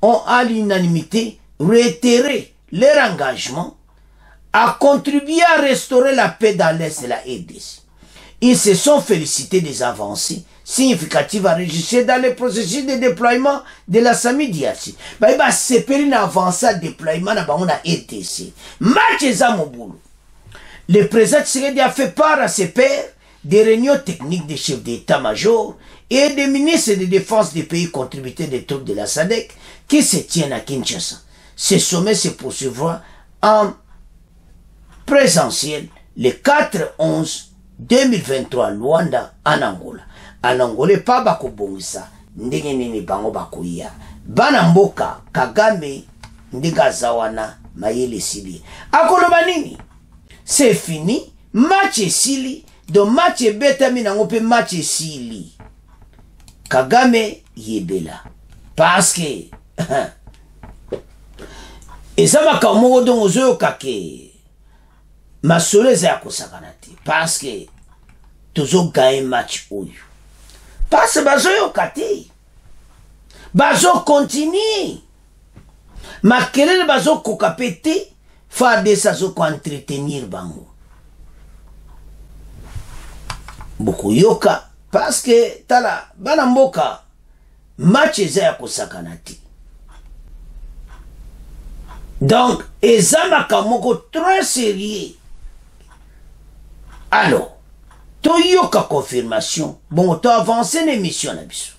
ont à l'unanimité réitéré leur engagement à contribuer à restaurer la paix dans l'Est de la RDC. Ils se sont félicités des avancées significatives enregistrées dans le processus de déploiement de la Sami Diarsi. C'est une avancée de déploiement dans la RDC. Le président Tshisekedi a fait part à ses pairs des réunions techniques des chefs d'état-major et des ministres de défense des pays contributeurs des troupes de la SADC qui se tiennent à Kinshasa. Ce sommet se poursuivra en présentiel le 4-11-2023 à Luanda, en Angola. En Angola, pas bakobongisa, ndenge nini bango bakoya. Banamboka, Kagame, ndega zawana, Mayele Sili. Akoloba nini? C'est fini, match Sili, donc match betami nangope match Sili. Kagame yebela. Parce que, eza makambo moko donc ozoyoka ke masolo eza ya kosakana te parce que tozoganye match oyo parce que bazoyoka te bazokontinue makelele bazokoka pe te FARDC azokoentretenir bango bokoyoka parce que tala bana mboka match eza ya kosakana te donc eza makambo moko très sérieux alors toyoka confirmation bongo to avancer na émission na biso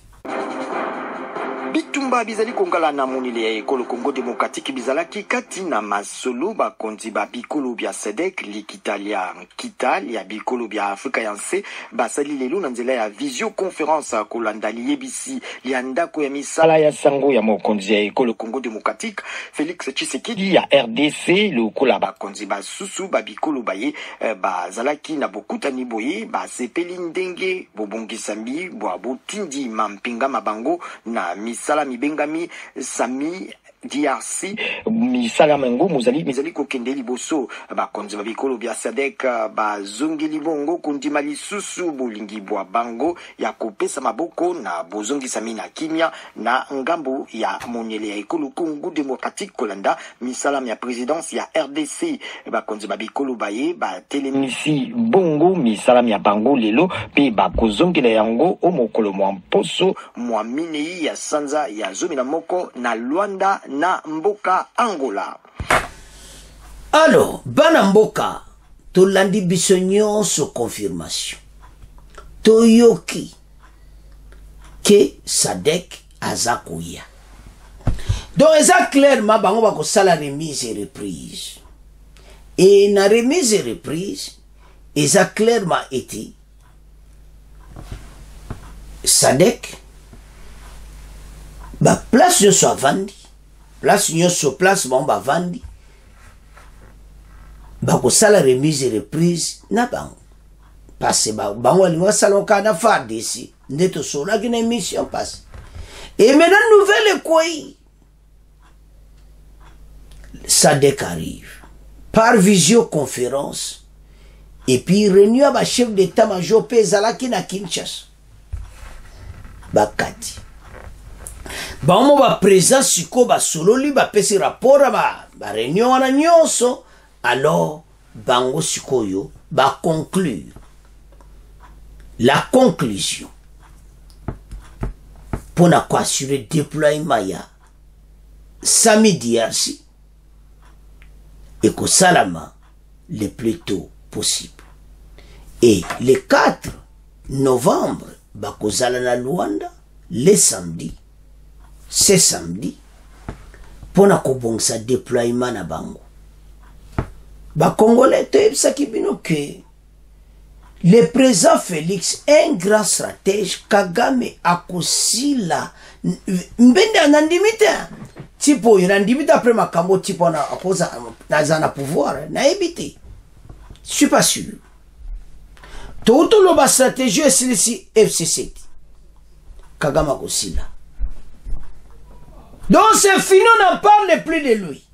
bitumba bizali kongala na monile ya ekolo Congo démocratique bizalaki kati na masolo bakonzi ba bikolo bya SADC likitalia kitali ya bikolo bya Afrika yanse basali lelo na nzela ya visioconférence kolanda liyebisi ya ndako ya misala ya sango ya mokonzi ya ekolo Congo démocratique Félix Tshisekedi ya RDC lokola bakonzi basusu ba bikolo baye bazalaki na bokutani boye basepeli ndenge bobongisambi bwa botindi mampinga mabango na misala mibengami sami DRC misala mango mizali kokende liboso bakonzi ba bikolo bya SADC bazongeli bongo kondima lisusu bolingi bwa bango ya kopesa maboko na bozongisa mina kimia na ngambo ya monyele ya ekolo Congo démocratique kolanda misala ya présidence ya RDC bakonzi ba bikolo baye ba telemisi bongo misala ya bango lelo pe bakozongela yango omokolo mwa mposo mwa minei ya sanza ya zomi na moko na Luanda na mboka Angola. Alors, bana mboka tolandi biso nyonso confirmation toyoki ke SADC aza koya donc eza clairement bango bakosala remise et reprise et na remise et reprise eza clairement ete SADC ba place nyonso avandi place nyonso place bango bavandi bakosala remise et reprise na bango parce que bango alingi basala na FARDC nde tosolaki na émission passe et maintenant nouvelle ekwei SADC arrive par visioconférence et puis réunion ba chef d'état-major pe ezalaki na Kinshasa bakati bango ba présence siko ba sololi ba pesi rapport ba réunion wana nyonso alors bango sikoyo ba conclure la conclusion pour na assurer déploiement ya Sami DRC et que salama le plus tôt possible et le 4 novembre bakozala na Luanda le samedi ce samedi pour na kobongisa déploiement na bango ba congolais toyebisaki bino que le président Félix un grand stratège Kagame akosila mbende anandimite tipo inandimite après makambo tipo na apoza na pouvoir na ebité je suis pas sûr tout le ba stratégie est FCC Kagame akosila. Donc c'est fini, on n'en parle plus de lui.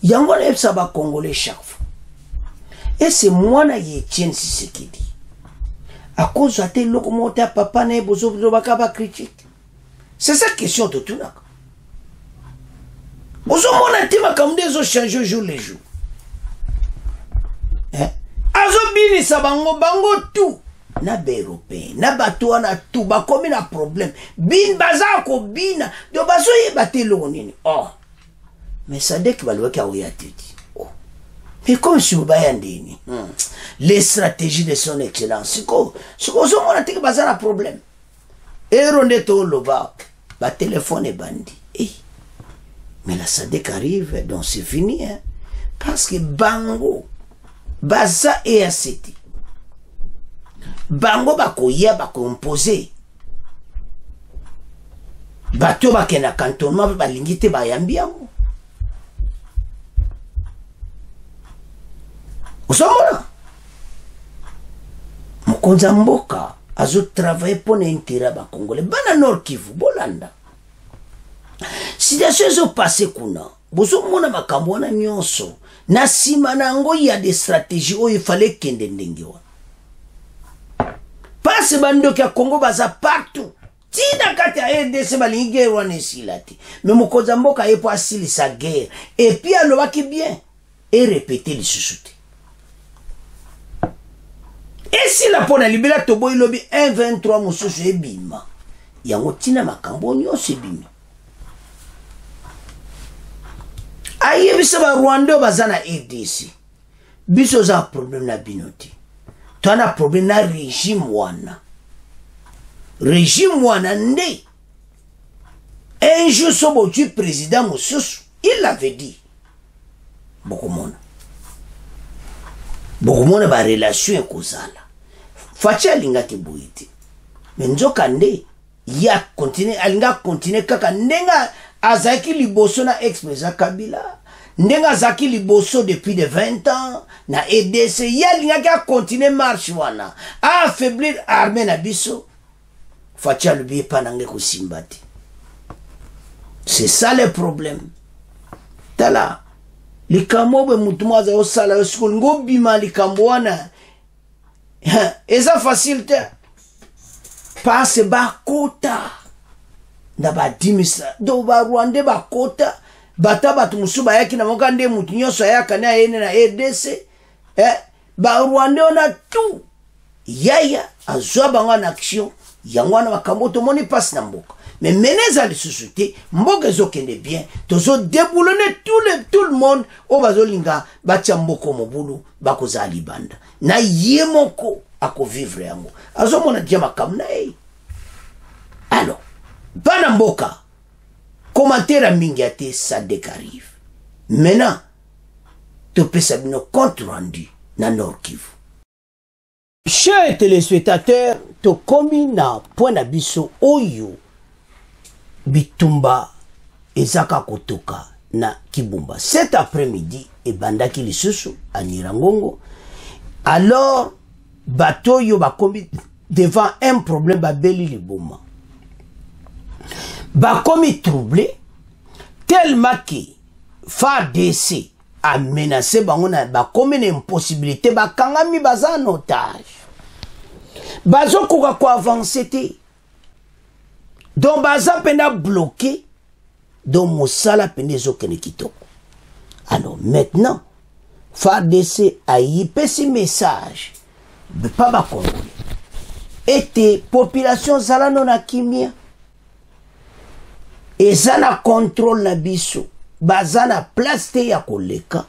Yango na ça va congolais chaque fois. Et c'est moi na Etienne Tshisekedi. À cause de tel locomoteur papa na bozo bakaba critique. C'est ça question de tout là. Bozo mona tima comme des autres changer jour les jours. Hein? Azo bini sa bango tout. Na ba européen na bato na tout ba komi na problème bin baza ko bina do bazo yeba te lonini oh mais SADC balwaki aoya tete oh mais comme si ba yandini les stratégies de son excellence siko zo mona tiki baza na problème eronde to loba ba téléphone bandi mais la SADC arrive donc c'est fini hein parce que bango baza EACT bango bakoya bakomposer bato bakena cantonnement balingi te bayambi yango osomona mokonza mboka azo travailler pour na intérêt ba congolais bana Nord Kivu bolanda situation ezo passé kuna bozo mona makambo wana nyonso na sima nango ya des stratégies oyo fallait kende ndenge wana passe bandoki ya Congo baza partout tina kati ya RDC balingi guerre wana esila te mais mokonza mboka ye po asilisa guerre et puis alobaki bien et répéter lisusu te esila mpona libela toboyi lobi 1-23 mosusu ebima yango tina makambo nyonso ebimi ayebisa ba Rwanda baza na RDC biso za problème na bino te tona problème na régime wana nde un jour sobo tu président mosusu il l'avait dit bokomona ba relation ekozala fachi alingaki boye te me nzoka nde ya continue alinga continue kaka ndenga azaki liboso na ex-président Kabila ndenga azaki liboso depuis de 20 ans na EDC ya alingaki a continue marche wana a affaiblir armée na biso fachi alubi epa nange kosimba te. C'est ça le problème. Tala likambo bwe mutu mwaza osala yosikoli ngobima likambo wana eza facile te passe bakota na badimisa do ba Rwanda bakota bata batu musu bayaki na moka nde mutu nyonso ayaka na yene na RDC ba Rwanda ona tout yaya azwa bango na action yango na makambo to moni passe na mboka mais meneza les sociétés mboka ezokende bien tozo déboulonner tout le monde o bazolinga batia mboko mobulu bakoza libanda na yemoko ako vivre yango azomona dia makamna alors bana mboka commentaire mingi ate ça décarive maintenant to pesa bino compte rendu na Nord Kivu. Chers téléspectateurs, to komi na point na biso oyo bitumba ezaka kotoka na Kibumba. Cet après-midi, et bandaki lisusu à Nirangongo. Alors, bateau yo bakomi devant un problème babeli liboma. Bakomi troublé tellement que FARDC a menacé bangona bakomi na impossibilité bakangami baza en otage. Bazo koka ko avancer te. Donc baza pena bloqué donc mosala pena zokene kitoko. Alors maintenant FARDC a yipé ce message de pas ba Congolais et population zala non na kimia et zana contrôle na biso bazana place te ya koleka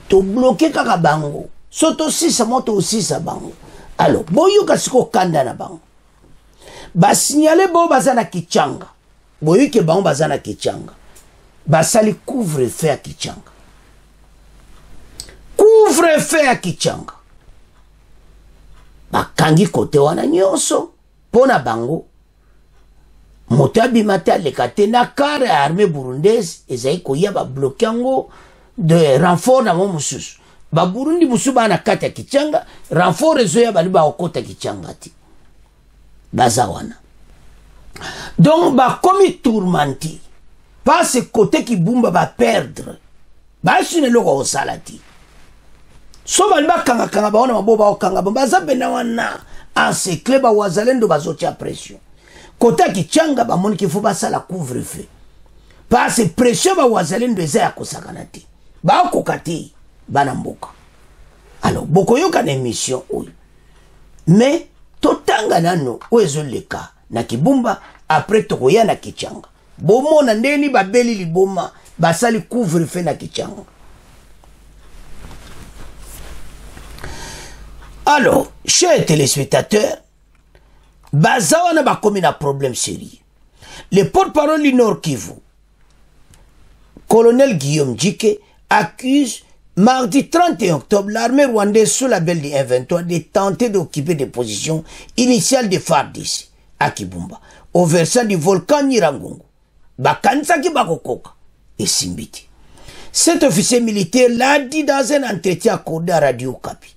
to bloqué kaka bango soto sisa moto osisa bango. Alors boyo kasiko kanda na bango ba signaler bo bazana Kichanga boyo ke bango bazana Kichanga basali couvre-feu à Kichanga bakangi kote wana nyonso pona bango motabi mata lekate na kare armée burundaise ezai koya ba bloquer yango de renfort na momususu ba Burundi busu bana kata Kichanga renfort rezo ya bali ba okota Kichanga ti bazawana. Donc ba komi tourmenti pas ce côté qui Bumba va perdre ba sune loko salati so bali ba kanga baona maboba okanga baza bena wana en secret ba wazalendo bazotia pression côté Kichanga ba moni kifu ba sala couvre-feu pas ce pression ba wazalendo eza ya kosakana ti ba kokati bana mboka. Alors bokoyoka na émission oyo mais totanga nano oezo leka na Kibumba après tokoya na Kichanga bomona ndeni babeli liboma basali couvre-feu na Kichanga. Alors chers téléspectateurs bazawana bakomi na problème sérieux. Le porte-parole du Nord Kivu colonel Guillaume Djike accuse mardi 31 octobre l'armée rwandaise sous la belle du M23 de tenter d'occuper des positions initiales de FARDC à Kibumba au versant du volcan Nirangongo. Bakansaki bakokoka et Simbiti. Cet officier militaire l'a dit dans un entretien accordé à Radio Okapi.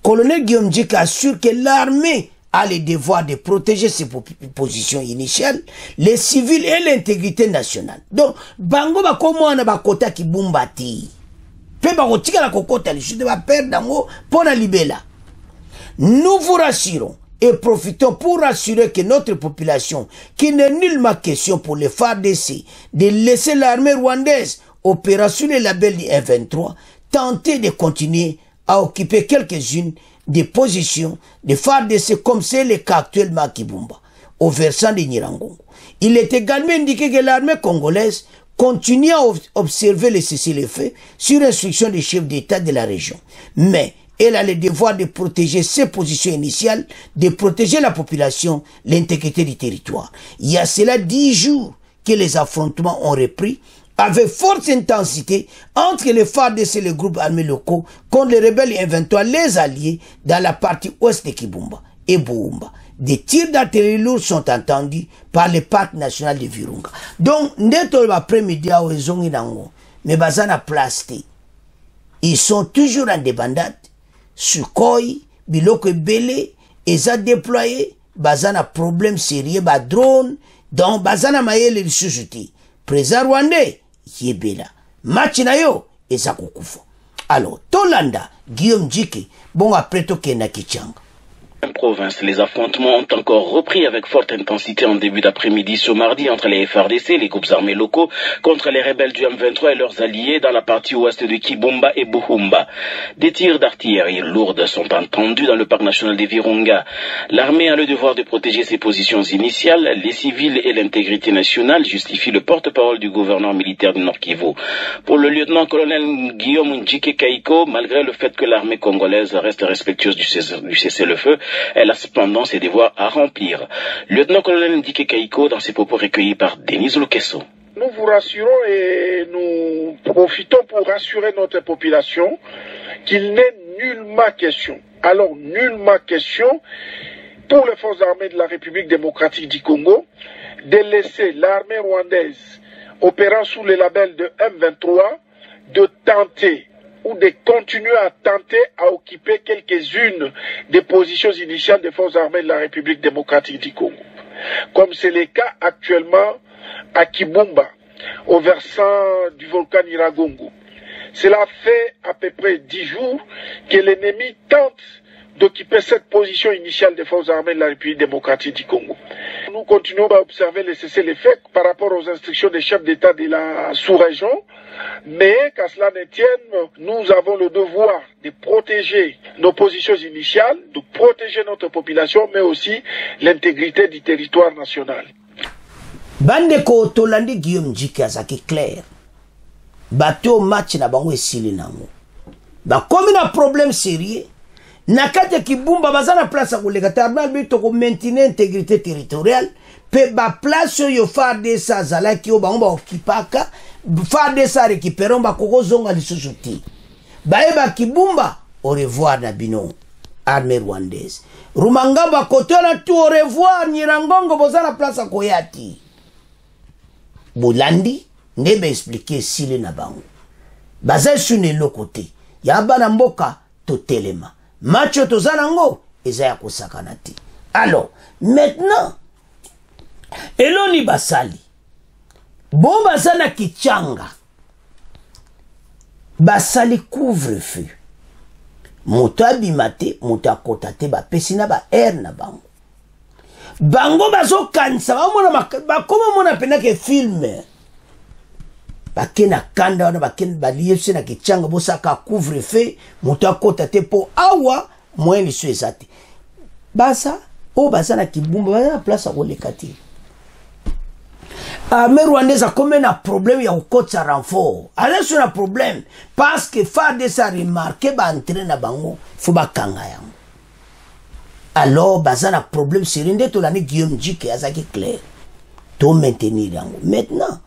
Colonel Guillaume Djika assure que l'armée a le devoir de protéger ses positions initiales, les civils et l'intégrité nationale. Donc, bango ba komo na ba kota ki bumbati. Pe ba kotika la kokota li chute ba perdre dango pona libela. Nous vous rassurons et profitons pour rassurer que notre population, qui n'est nullement question pour les FARDC de laisser l'armée rwandaise opérer sous le label du M23, tenter de continuer à occuper quelques-unes des positions de FARDC comme c'est le cas actuellement à Kibumba, au versant de Nirangongo. Il est également indiqué que l'armée congolaise continue à observer les cessez-le-feu sur instruction des chefs d'État de la région. Mais elle a le devoir de protéger ses positions initiales, de protéger la population, l'intégrité du territoire. Il y a cela 10 jours que les affrontements ont repris avec forte intensité entre les FARDC et les groupes armés locaux contre les rebelles et M23, les alliés dans la partie ouest de Kibumba et Boumba. Des tirs d'artillerie lourde sont entendus par le parc national de Virunga. Donc, neto l'après-midi à Oezongi Nango, mais bazana plasté. Ils sont toujours en débandade. Sukhoi, biloko belé, ils ont déployé, bazana problème sérieux, ba drone, donc bazana maelelisusuti. Président rwandais, yebela. Machinayo, eza kukufa. Alors, Tolanda, Guillaume Djike, bon après to kena kichanga. En province, les affrontements ont encore repris avec forte intensité en début d'après-midi ce mardi entre les FARDC, les groupes armés locaux, contre les rebelles du M23 et leurs alliés dans la partie ouest de Kibumba et Buhumba. Des tirs d'artillerie lourdes sont entendus dans le parc national des Virunga. L'armée a le devoir de protéger ses positions initiales, les civils et l'intégrité nationale, justifie le porte-parole du gouverneur militaire du Nord Kivu. Pour le lieutenant-colonel Guillaume Ndjike Kaiko, malgré le fait que l'armée congolaise reste respectueuse du cessez-le-feu, elle a cependant ses devoirs à remplir. Lieutenant-colonel Ndjike Kaiko dans ses propos recueillis par Denise Lukeso. Nous vous rassurons et nous profitons pour rassurer notre population qu'il n'est nullement question, alors nullement question pour les forces armées de la République démocratique du Congo de laisser l'armée rwandaise opérant sous le label de M23 de tenter ou de continuer à tenter à occuper quelques-unes des positions initiales des forces armées de la République démocratique du Congo. Comme c'est le cas actuellement à Kibumba, au versant du volcan Nyiragongo. Cela fait à peu près 10 jours que l'ennemi tente d'occuper cette position initiale des forces armées de la République démocratique du Congo. Nous continuons à observer les cessez-le-feu par rapport aux instructions des chefs d'État de la sous-région, mais qu'à cela ne tienne, nous avons le devoir de protéger nos positions initiales, de protéger notre population, mais aussi l'intégrité du territoire national. Bande ko tolandi Guillaume Djike azaki clair. Bato match na bango esili nango. Ba komi na problème sérieux. Nakate Kibumba bazana place ko leka tarbal bito ko maintenir intégrité territoriale. Pe ba place yo FARDC azalaki o bango ba okipaka. FARDC récupérer ba koko zonga lisusuti. Baeba Kibumba au revoir na bino armée rwandaise. Rumangaba kotona tout au revoir Nyiragongo bozana place ko yati. Bolandi ndebe expliquer sile na bango. Baza sune lokote. Ya bana mboka totelema. Macho tozanango eza ya kosakana te. Alors, maintenant eloni basali. Bon basana kichanga. Basali couvre-feu. Moto abimate, moto akotate ba pesina ba air na bango. Bango bazo kansa ba koma mona pena ke film. Bakena kanda wana bakena baliyese na kichanga bosaka couvre-feu moto akotate po awa mweni so ezate. Basa o basa na Kibumba basa place a kolekati. Armée rwandaise a comme un problème ya kokotsa renfort. Alors sur un problème parce que FARDC a remarqué ba entrer na bango faut ba kanga yango. Alors bazana problème sérinde to l'année Guillaume Djike azaki clair. To maintenir yango. Maintenant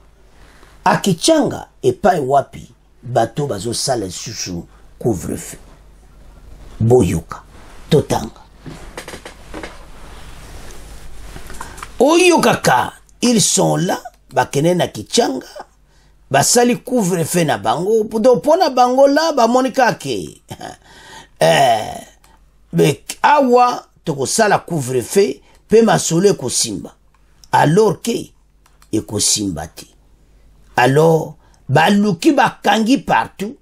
a Kichanga et pas wapi bateau bazo sale susu couvre-feu. Boyoka Totanga. Oyokaka ils sont là bakene na Kichanga basali couvre-feu na bango do pona bango la ba monika ke awa tokosala couvre-feu pe masolo ekosimba alors ke ekosimba te. Alors baluki bakangi partout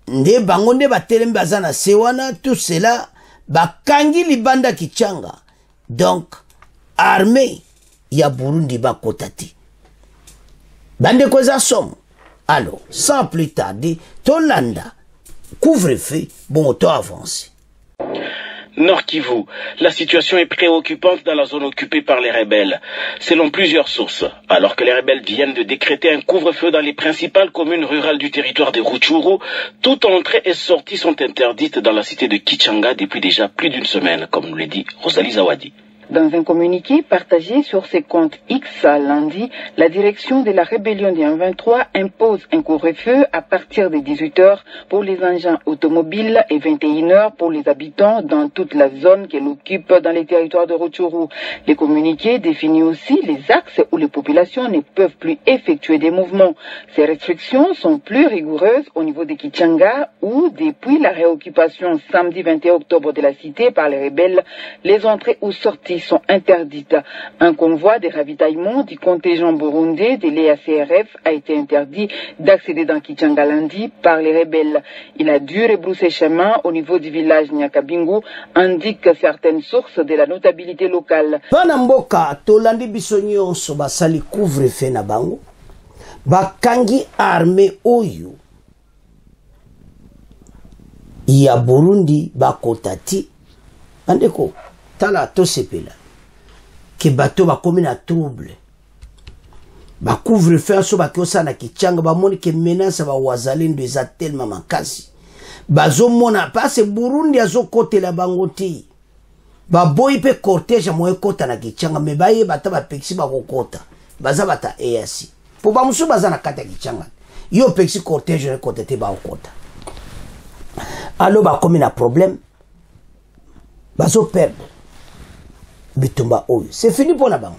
nde bango nde batelemi baza na se wana tout cela bakangi libanda Kichanga. Donc armée ya Burundi bakota te bande koza somo. Alors sans plus tarder tolanda couvre-feu bon auto avancé. Nord Kivu, la situation est préoccupante dans la zone occupée par les rebelles, selon plusieurs sources. Alors que les rebelles viennent de décréter un couvre-feu dans les principales communes rurales du territoire de Rutshuru, toute entrée et sortie sont interdites dans la cité de Kichanga depuis déjà plus d'une semaine, comme nous l'a dit Rosalie Zawadi. Dans un communiqué partagé sur ses comptes X lundi, la direction de la rébellion du M23 impose un couvre-feu à partir de 18h pour les engins automobiles et 21h pour les habitants dans toute la zone qu'elle occupe dans les territoires de Rutshuru. Les communiqués définissent aussi les axes où les populations ne peuvent plus effectuer des mouvements. Ces restrictions sont plus rigoureuses au niveau de Kichanga où, depuis la réoccupation samedi 21 octobre de la cité par les rebelles, les entrées ou sorties sont interdites. Un convoi de ravitaillement du contingent burundais de l'EACRF a été interdit d'accéder dans Kichanga lundi par les rebelles. Il a dû rebrousser chemin au niveau du village Nyakabingu, indiquent certaines sources de la notabilité locale. Panamboka tolandi bisonyo so basali couvre-feu na bango bakangi armée oyo ya Burundi bakotati andeko tala to sepela ke bato bakomi na trouble ba couvre-feu so bakiosa na Kichanga bamoni ke menace ba wazalendo eza tellement makasi bazomona passe Burundi azokotela bango te baboyi pe cortège moye kota na Kichanga me baye bata ba pexi bakokota baza bata EAC po bamusu baza na kata Kichanga yo pexi cortège ne kota te bakokota alo bakomi na problème bazo perdre bitumba oyo c'est fini pour la banque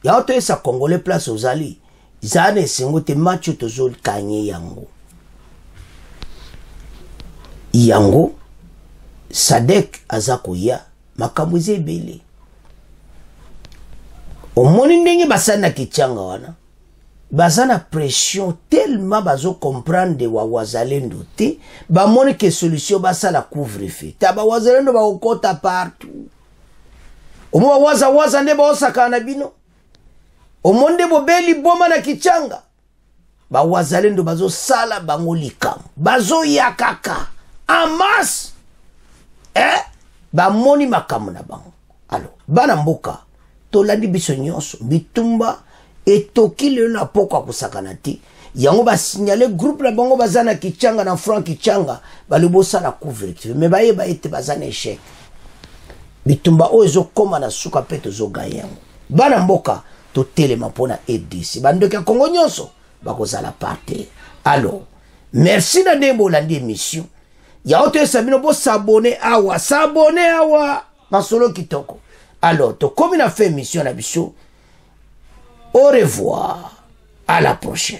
ya oto esa congolais place aux alliés zane singote macho tozol kanye yango Sadek azako ya makamuze bele omoni ndenge basana Kichanga wana bazana pression tellement bazo comprendre wa wazalendo te bamoni ke solution basala couvre-feu taba wazalendo ba okota partout omo waza nde ba osaka na bino omonde bobeli boma na Kichanga ba wazalendo bazo sala bango likam bazo yakaka amas ba moni makamu na bango. Alors bana mboka tolandi biso nyonso bitumba etoki le na poko kusakana ti yango ba signaler groupe la bango bazana Kichanga na Frank Kichanga balibosa la couvre-feu me baye ba ete bazana échec bitumba ozo koma na suka peto zo gayango bana mboka to telema pona edisi bandoka Kongo nyonso bakozala parte. Alors merci na dembo landi émission ya oto sabino bo s'abonner awa masolo kitoko. Alors to comme na fait émission na biso. Au revoir, à la prochaine.